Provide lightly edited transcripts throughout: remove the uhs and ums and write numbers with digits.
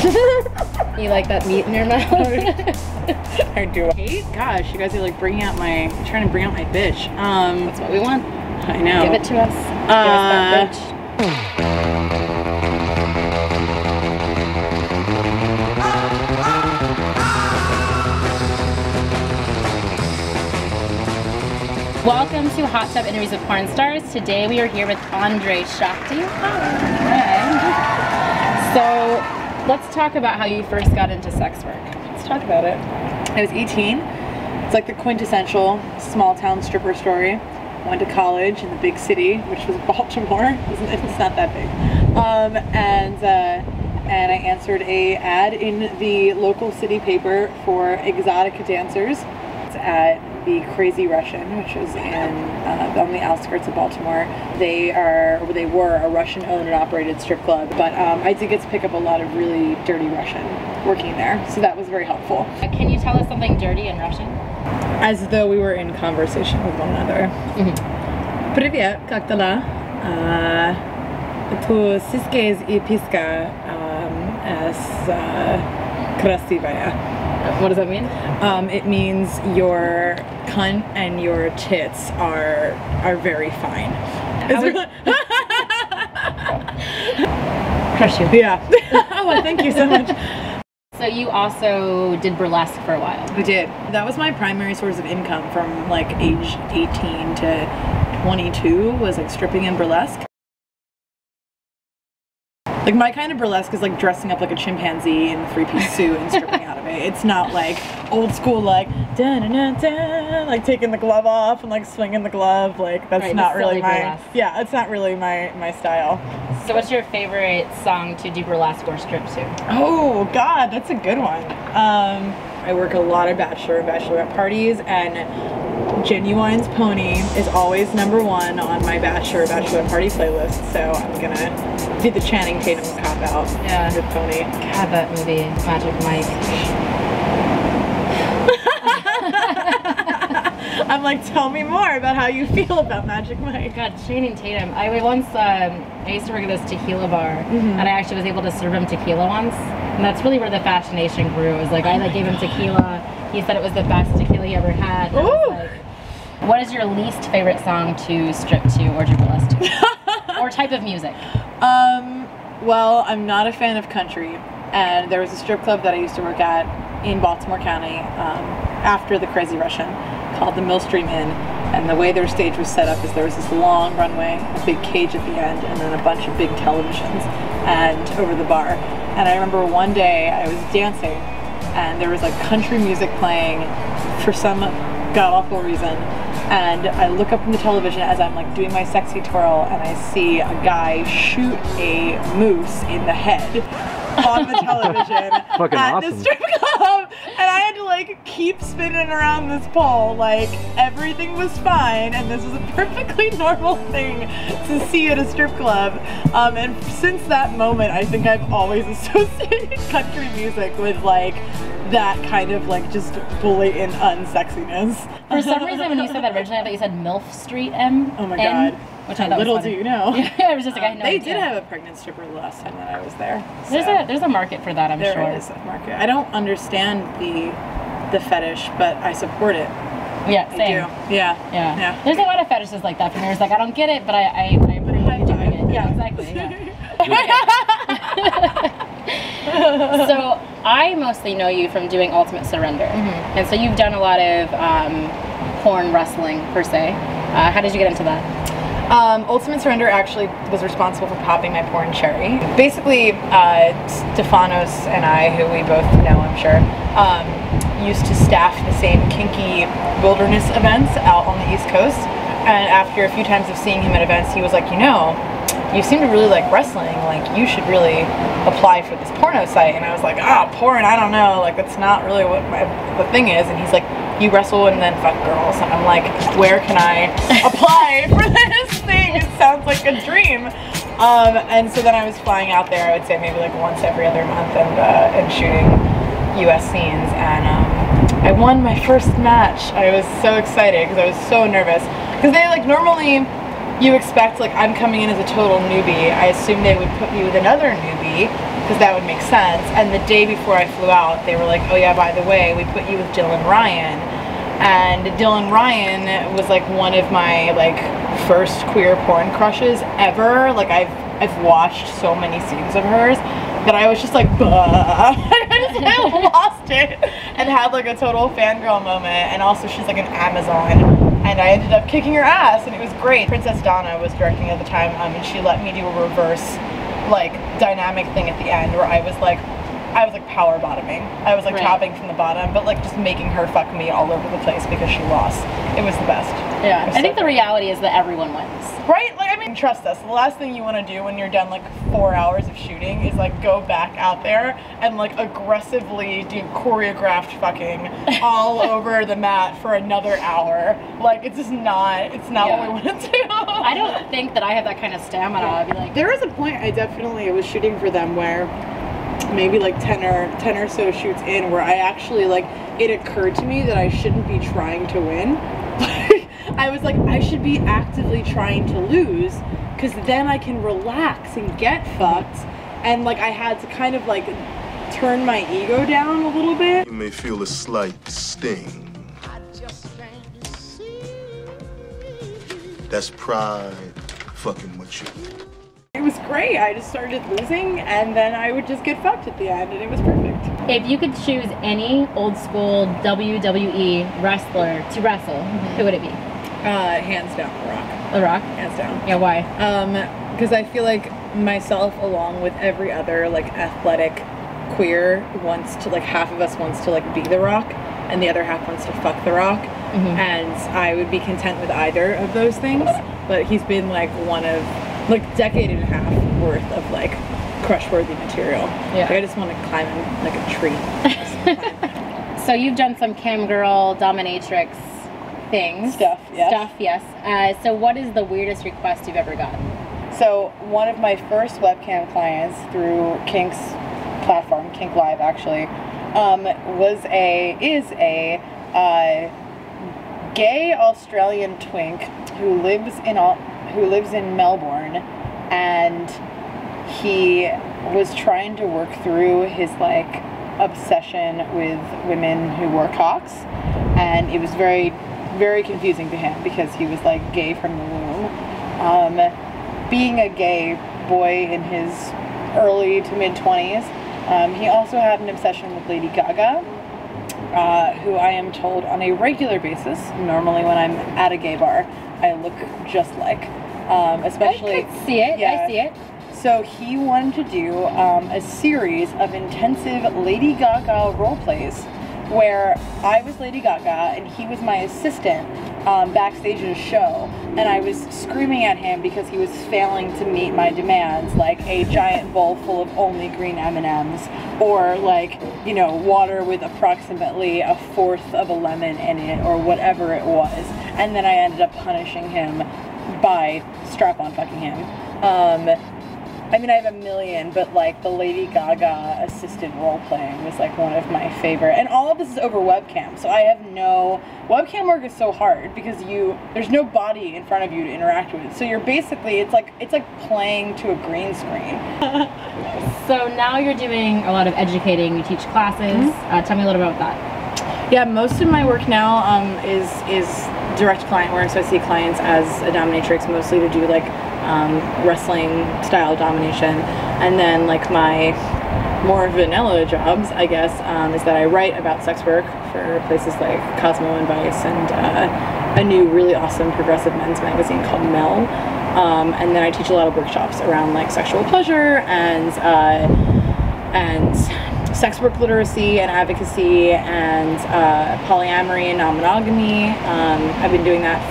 You like that meat in your mouth? I do. Gosh, you guys are like trying to bring out my bitch. That's what we want. I know. Give it to us. Give us that bitch. Welcome to Hot Tub Interviews with Porn Stars. Today we are here with Shakti. Hi. So let's talk about how you first got into sex work. Let's talk about it. I was 18. It's like the quintessential small town stripper story. Went to college in the big city, which was Baltimore. It's not that big. And I answered a ad in the local city paper for exotic dancers at the Crazy Russian, which was on the outskirts of Baltimore. They were a Russian-owned and operated strip club, but I did get to pick up a lot of really dirty Russian working there, so that was very helpful. Can you tell us something dirty in Russian? As though we were in conversation with one another. Привет, как дела? Tu сиськи и писка красивая. What does that mean? It means your cunt and your tits are very fine. Crush you. Yeah. Oh, well, thank you so much. So you also did burlesque for a while. I did. That was my primary source of income from like age 18 to 22 was like stripping and burlesque. Like my kind of burlesque is like dressing up like a chimpanzee in a three-piece suit and stripping out of it. It's not like old school like da-da-da-da, like taking the glove off and like swinging the glove. Like that's right, not really my burlesque. Yeah, it's not really my style. So what's your favorite song to do burlesque or strip to? Oh God, that's a good one. I work a lot of bachelor and bachelorette parties, and Genuine's Pony is always #1 on my bachelorette party playlist, so I'm gonna do the Channing Tatum cop out with Pony. God, that movie, Magic Mike. I'm like, tell me more about how you feel about Magic Mike. God, Channing Tatum. I used to work at this tequila bar, and I actually was able to serve him tequila once, and that's really where the fascination grew. It was like, I gave him tequila. He said it was the best tequila he ever had. And I was like, what is your least favorite song to strip to or do burlesque to? Or type of music? Well, I'm not a fan of country, and there was a strip club that I used to work at in Baltimore County after the Crazy Russian called the Millstream Inn, and the way their stage was set up is there was this long runway, a big cage at the end, and then a bunch of big televisions and over the bar. And I remember one day I was dancing and there was like country music playing for some god-awful reason, and I look up from the television as I'm like doing my sexy twirl, and I see a guy shoot a moose in the head on the television at the strip club, and I had to like keep spinning around this pole like everything was fine and this was a perfectly normal thing to see at a strip club. And since that moment I think I've always associated country music with like that kind of like just blatant unsexiness. For some reason when you said that originally I thought you said MILF Street M. Oh my God. Which I thought little was funny. do you know. Yeah, I was just like, I had no They idea. did have a pregnant stripper the last time that I was there. So. There's a market for that, I'm sure. There is a market. I don't understand the fetish, but I support it. Yeah, same. I do. Yeah. Yeah. There's a lot of fetishes like that for me. It's like, I don't get it, but I appreciate you doing it. Yeah, exactly. Yeah. So I mostly know you from doing Ultimate Surrender. And so you've done a lot of porn wrestling, per se. How did you get into that? Ultimate Surrender actually was responsible for popping my porn cherry. Basically, Stefanos and I, who we both know, I'm sure, used to staff the same kinky wilderness events out on the East Coast. And after a few times of seeing him at events, he was like, you know, you seem to really like wrestling, like you should really apply for this porno site. And I was like, porn, I don't know, like that's not really what the thing is. And he's like, you wrestle and then fuck girls. And I'm like, where can I apply for this thing? It sounds like a dream. And so then I was flying out there, I would say maybe like once every other month, and shooting US scenes. And I won my first match. I was so excited because I was so nervous. Because they like normally you expect like I'm coming in as a total newbie. I assume they would put me with another newbie because that would make sense. And the day before I flew out, they were like, oh yeah, by the way, we put you with Dylan Ryan. And Dylan Ryan was like one of my like first queer porn crushes ever. Like I've watched so many scenes of hers that I was just like, I lost it and had like a total fangirl moment. And also she's like an Amazon. And I ended up kicking her ass, and it was great. Princess Donna was directing at the time, and she let me do a reverse, like, dynamic thing at the end where I was like power bottoming. I was like topping from the bottom, but like just making her fuck me all over the place because she lost. It was the best. Yeah, I think the reality is that everyone wins. Right? Like, I mean, trust us. The last thing you want to do when you're done like 4 hours of shooting is like go back out there and like aggressively do choreographed fucking all over the mat for another hour. Like, it's just not, it's not what we want to do. I don't think that I have that kind of stamina. I'd be like, there was a point I was shooting for them where maybe like 10 or so shoots in where I actually like, it occurred to me that I shouldn't be trying to win. I was like, I should be actively trying to lose, because then I can relax and get fucked. And like I had to kind of like turn my ego down a little bit. You may feel a slight sting. That's pride fucking with you. It was great. I just started losing, and then I would just get fucked at the end, and it was perfect. if you could choose any old school WWE wrestler to wrestle, who would it be? Hands down, The Rock. The Rock? Hands down. Yeah, why? Because I feel like myself, along with every other like athletic queer, wants to like, half of us wants to like be The Rock, and the other half wants to fuck The Rock. And I would be content with either of those things, but he's been like one of like decade and a half worth of like crush-worthy material. Yeah. Like, I just want to climb him like a tree. So you've done some cam girl dominatrix things. Stuff, yes. So what is the weirdest request you've ever gotten? So one of my first webcam clients through Kink's platform, Kink Live actually, is a gay Australian twink who lives in Melbourne, and he was trying to work through his like obsession with women who wore cocks, and it was very, very confusing to him because he was like gay from the womb. Being a gay boy in his early to mid 20s, he also had an obsession with Lady Gaga, who I am told on a regular basis, normally when I'm at a gay bar, I look just like. Especially, I could see it. Yeah. I see it. So he wanted to do a series of intensive Lady Gaga role plays where I was Lady Gaga and he was my assistant backstage at a show, and I was screaming at him because he was failing to meet my demands, like a giant bowl full of only green M&Ms, or like, you know, water with approximately a fourth of a lemon in it, or whatever it was. And then I ended up punishing him by strap-on fucking him. I mean, I have a million, but like the Lady Gaga assistant role-playing was like one of my favorite. And all of this is over webcam, so I have no... Webcam work is so hard because there's no body in front of you to interact with. So you're basically, it's like playing to a green screen. So now you're doing a lot of educating, you teach classes. Tell me a little about that. Yeah, most of my work now is direct client work, so I see clients as a dominatrix, mostly to do like wrestling style domination, and then like my more vanilla jobs, I guess, is that I write about sex work for places like Cosmo and Vice, and a new really awesome progressive men's magazine called Mel, and then I teach a lot of workshops around like sexual pleasure and sex work literacy and advocacy and polyamory and non-monogamy. I've been doing that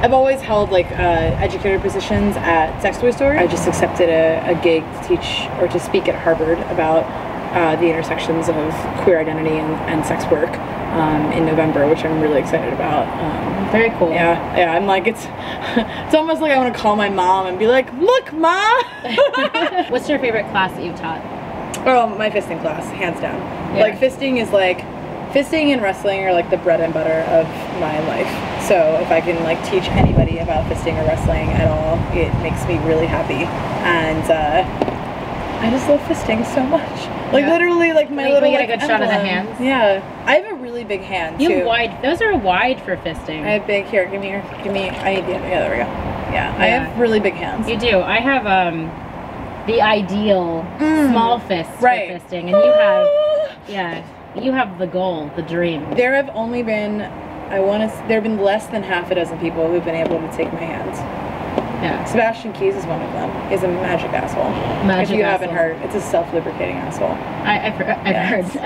I've always held like educator positions at Sex Toy Store. I just accepted a gig to teach or to speak at Harvard about the intersections of queer identity and sex work in November, which I'm really excited about. Very cool. Yeah, I'm like, it's almost like I want to call my mom and be like, look, Ma! What's your favorite class that you've taught? Oh, my fisting class, hands down. Yeah. Like, fisting and wrestling are like the bread and butter of my life. So if I can like teach anybody about fisting or wrestling at all, it makes me really happy. And I just love fisting so much. Like literally, like my little. We get like, a good shot of the emblem. hands. Yeah, I have a really big hand too. You wide. Those are wide for fisting. I have big here. Give me. I need the. Yeah, there we go. Yeah, I have really big hands. You do. I have the ideal small fist for fisting, and you have you have the goal, the dream. There have only been, there have been less than half a dozen people who've been able to take my hands. Yeah. Sebastian Keys is one of them. He's a magic asshole. If you haven't heard, it's a self-lubricating asshole. I've heard.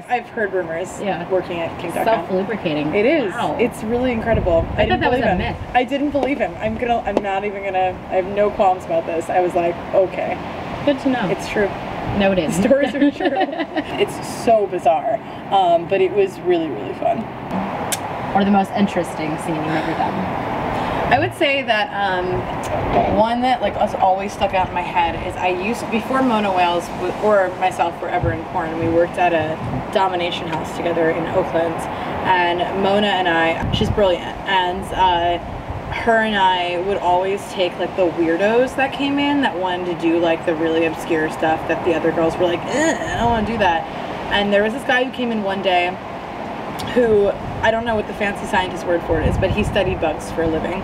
I've heard rumors. Yeah. Working at King.com. Self-lubricating. It is. Wow. It's really incredible. I thought that was a myth. I didn't believe him. I'm not even gonna. I have no qualms about this. I was like, okay. Good to know. It's true. Noted. The stories are true. It's so bizarre, but it was really, really fun. Or the most interesting scene you've ever done? I would say that one that like has always stuck out in my head is before Mona Wales or myself were ever in porn, we worked at a domination house together in Oakland, and Mona and I, she's brilliant, and her and I would always take like the weirdos that came in that wanted to do like the really obscure stuff that the other girls were like, I don't want to do that. And there was this guy who came in one day who, I don't know what the fancy scientist word for it is, but he studied bugs for a living.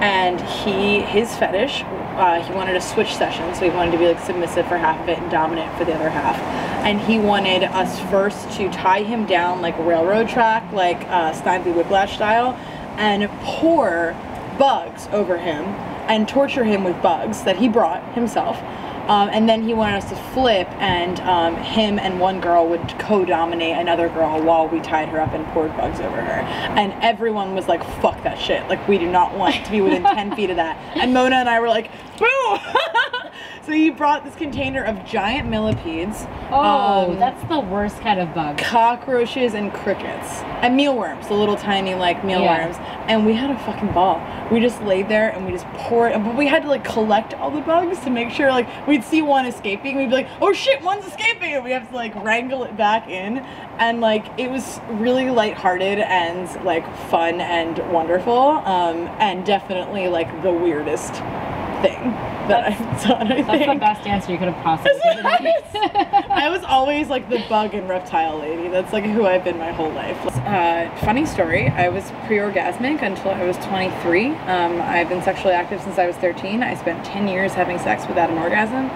And his fetish, he wanted a switch session, so he wanted to be like submissive for half of it and dominant for the other half. And he wanted us first to tie him down like railroad track, like Steinley Whiplash style, and pour bugs over him and torture him with bugs that he brought himself. And then he wanted us to flip, and him and one girl would co-dominate another girl while we tied her up and poured bugs over her. And everyone was like, fuck that shit. Like, we do not want to be within 10 feet of that. And Mona and I were like, boo! So he brought this container of giant millipedes. Oh, that's the worst kind of bug. Cockroaches and crickets. And mealworms, the little tiny like mealworms. And we had a fucking ball. We just laid there and we just poured, but we had to like collect all the bugs to make sure, like, we'd see one escaping, we'd be like, oh shit, one's escaping, and we have to like wrangle it back in. And like, it was really lighthearted and like fun and wonderful, and definitely like the weirdest thing that I've done, I think. That's the best answer you could have possibly given me. I was always like the bug and reptile lady. That's like who I've been my whole life. Funny story, I was pre-orgasmic until I was 23. I've been sexually active since I was 13. I spent 10 years having sex without an orgasm,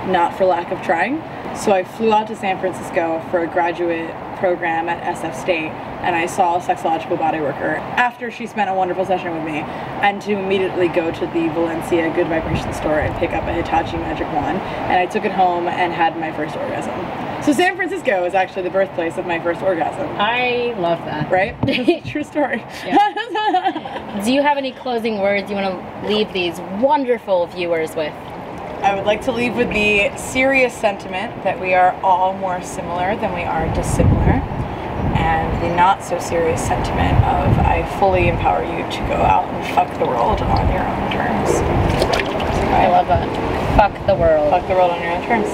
not for lack of trying. So I flew out to San Francisco for a graduate program at SF State, and I saw a sexological bodyworker after she spent a wonderful session with me, and to immediately go to the Valencia Good Vibration store and pick up a Hitachi Magic Wand, and I took it home and had my first orgasm. So San Francisco is actually the birthplace of my first orgasm. I love that. Right? It's a true story. Do you have any closing words you want to leave these wonderful viewers with? I would like to leave with the serious sentiment that we are all more similar than we are dissimilar, and the not so serious sentiment of I fully empower you to go out and fuck the world on your own terms. I love that. Fuck the world. Fuck the world on your own terms.